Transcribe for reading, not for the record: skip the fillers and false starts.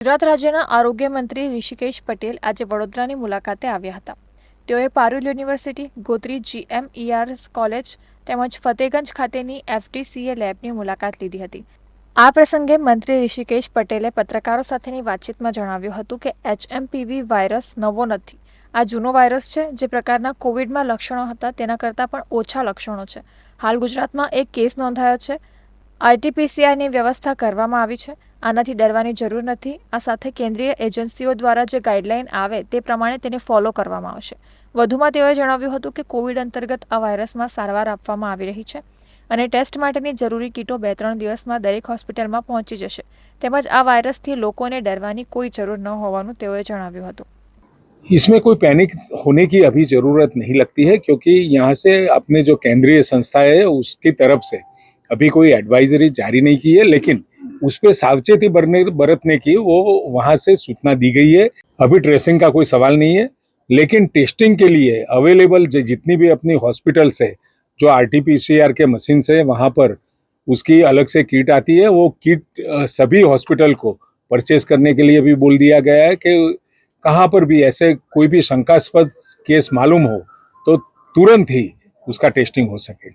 ગુજરાત રાજ્યના આરોગ્ય મંત્રી ઋષિકેશ પટેલ આજે વડોદરાની મુલાકાતે આવ્યા હતા. તેઓએ Parul university, Gotri GMERS college તેમજ ફતેગંજ ખાતેની FDCA લેબની મુલાકાત લીધી હતી. આ પ્રસંગે મંત્રી ઋષિકેશ પટેલે પત્રકારો સાથેની વાતચીતમાં જણાવ્યું હતું કે HMPV વાયરસ નવો નથી. આ જૂનો વાયરસ છે. જે પ્રકારના કોવિડમાં લક્ષણો હતા તેના કરતાં પણ ઓછા લક્ષણો છે. હાલ ગુજરાતમાં એક કેસ નોંધાયો છે. RT-PCRની વ્યવસ્થા કરવામાં આવી છે. આનાથી ડરવાની જરૂર નથી. આ સાથે કેન્દ્રીય એજન્સીઓ દ્વારા જે ગાઈડલાઈન આવે તે પ્રમાણે તેને ફોલો કરવામાં આવશે. વધુમાં તેઓએ જણાવ્યું હતું કે કોવિડ અંતર્ગત આ વાયરસમાં સારવાર આપવામાં આવી રહી છે અને ટેસ્ટ માટેની જરૂરી કીટો 2-3 દિવસમાં દરેક હોસ્પિટલમાં પહોંચી જશે. તેમજ આ વાયરસથી લોકોને ડરવાની કોઈ જરૂર ન હોવાનું તેઓએ જણાવ્યું હતું. इसमें कोई पैनिक होने की अभी ज़रूरत नहीं लगती है, क्योंकि यहाँ से अपने जो केंद्रीय संस्था है उसकी तरफ से अभी कोई एडवाइजरी जारी नहीं की है, लेकिन उस पर सावचेती बरतने की वो वहाँ से सूचना दी गई है. अभी ट्रेसिंग का कोई सवाल नहीं है, लेकिन टेस्टिंग के लिए अवेलेबल जितनी भी अपनी हॉस्पिटल्स है, जो RT-PCR के मशीन से वहाँ पर उसकी अलग से किट आती है, वो किट सभी हॉस्पिटल को परचेज करने के लिए भी बोल दिया गया है कि कहाँ पर भी ऐसे कोई भी शंकास्पद केस मालूम हो तो तुरंत ही उसका टेस्टिंग हो सके.